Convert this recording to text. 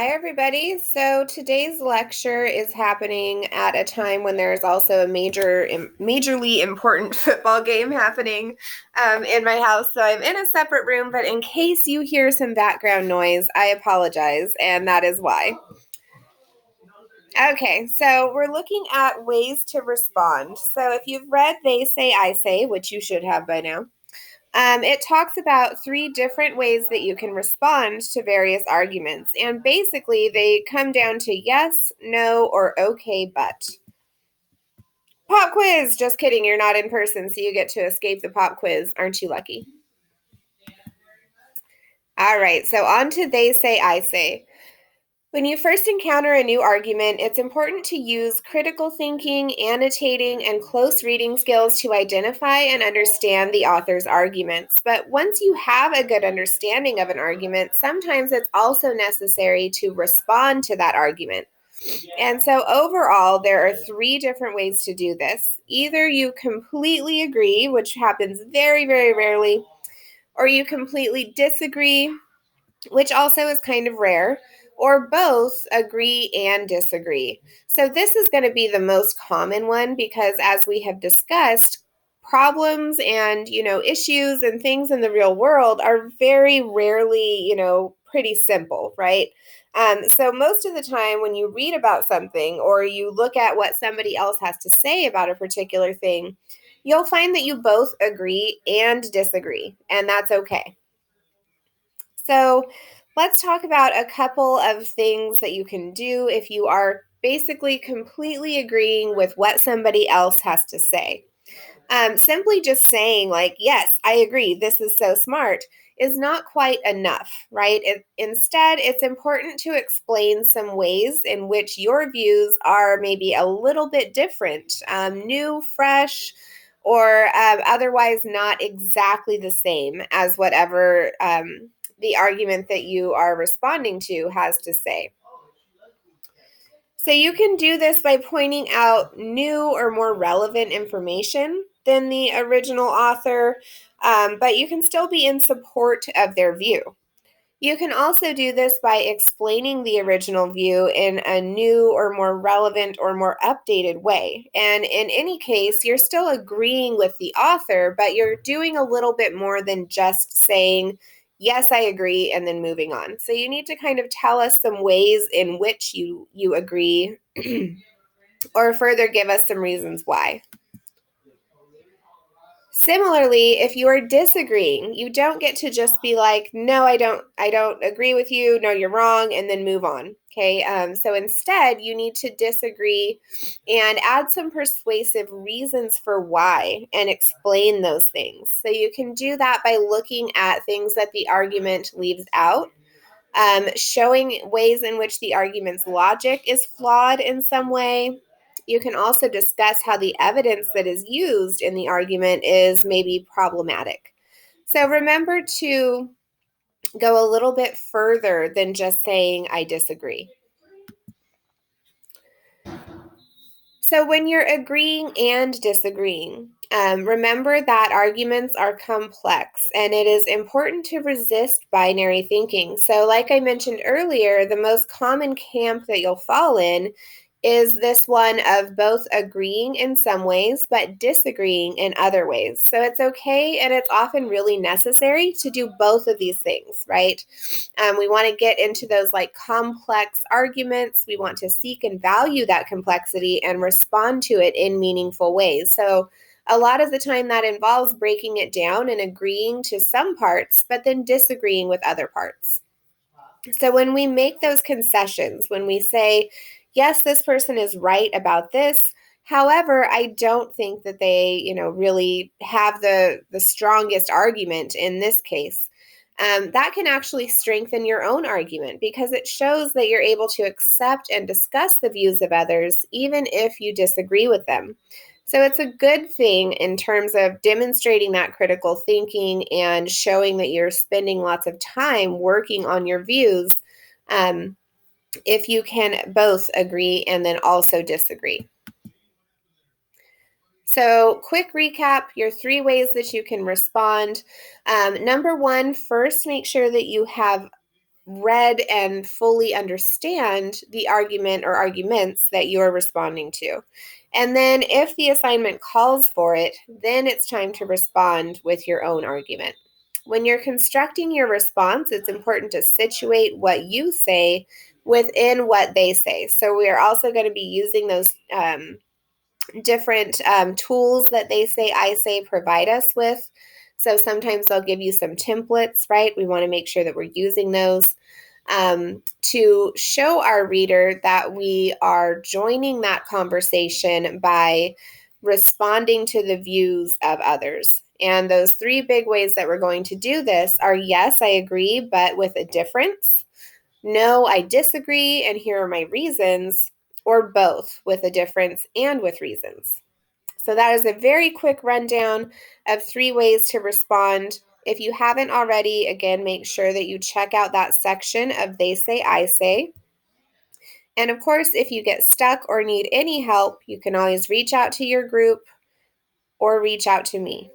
Hi, everybody. So today's lecture is happening at a time when there's also a majorly important football game happening in my house. So I'm in a separate room, but in case you hear some background noise, I apologize, and that is why. Okay, so we're looking at ways to respond. So if you've read They Say, I Say, which you should have by now, it talks about three different ways that you can respond to various arguments. And basically, they come down to yes, no, or okay, but. Pop quiz! Just kidding, you're not in person, so you get to escape the pop quiz. Aren't you lucky? All right, so on to They Say, I Say. When you first encounter a new argument, it's important to use critical thinking, annotating, and close reading skills to identify and understand the author's arguments. But once you have a good understanding of an argument, sometimes it's also necessary to respond to that argument. And so, overall, there are three different ways to do this. Either you completely agree, which happens very, very rarely, or you completely disagree, which also is kind of rare, or both agree and disagree. So this is going to be the most common one because, as we have discussed, problems and, issues and things in the real world are very rarely, pretty simple, right? So most of the time when you read about something or you look at what somebody else has to say about a particular thing, you'll find that you both agree and disagree, and that's okay. So let's talk about a couple of things that you can do if you are basically completely agreeing with what somebody else has to say. Simply just saying, like, yes, I agree, this is so smart, is not quite enough, right? Instead, it's important to explain some ways in which your views are maybe a little bit different, new, fresh, or otherwise not exactly the same as whatever the argument that you are responding to has to say. So you can do this by pointing out new or more relevant information than the original author, but you can still be in support of their view. You can also do this by explaining the original view in a new or more relevant or more updated way. And in any case, you're still agreeing with the author, but you're doing a little bit more than just saying, yes, I agree, and then moving on. So you need to kind of tell us some ways in which you agree or further give us some reasons why. Similarly, if you are disagreeing, you don't get to just be like, no, I don't agree with you, no, you're wrong, and then move on. Okay. So instead, you need to disagree and add some persuasive reasons for why and explain those things. So you can do that by looking at things that the argument leaves out, showing ways in which the argument's logic is flawed in some way. You can also discuss how the evidence that is used in the argument is maybe problematic. So remember to go a little bit further than just saying, I disagree. So when you're agreeing and disagreeing, remember that arguments are complex and it is important to resist binary thinking. So like I mentioned earlier, the most common camp that you'll fall in is this one of both agreeing in some ways but disagreeing in other ways. So it's okay and it's often really necessary to do both of these things, right? We want to get into those like complex arguments. We want to seek and value that complexity and respond to it in meaningful ways. So a lot of the time that involves breaking it down and agreeing to some parts, but then disagreeing with other parts. So when we make those concessions, when we say, yes, this person is right about this, however, I don't think that they, really have the strongest argument in this case. That can actually strengthen your own argument because it shows that you're able to accept and discuss the views of others, even if you disagree with them. So it's a good thing in terms of demonstrating that critical thinking and showing that you're spending lots of time working on your views, if you can both agree and then also disagree. So quick recap, your three ways that you can respond. Number one, first make sure that you have read and fully understand the argument or arguments that you're responding to. And then if the assignment calls for it, then it's time to respond with your own argument. When you're constructing your response, it's important to situate what you say within what they say. So we are also going to be using those different tools that they say, I say provide us with. So sometimes they'll give you some templates, right? We want to make sure that we're using those to show our reader that we are joining that conversation by responding to the views of others. And those three big ways that we're going to do this are yes, I agree, but with a difference. No, I disagree, and here are my reasons, or both with a difference and with reasons. So that is a very quick rundown of 3 ways to respond. If you haven't already, again, make sure that you check out that section of They Say, I Say. And of course, if you get stuck or need any help, you can always reach out to your group or reach out to me.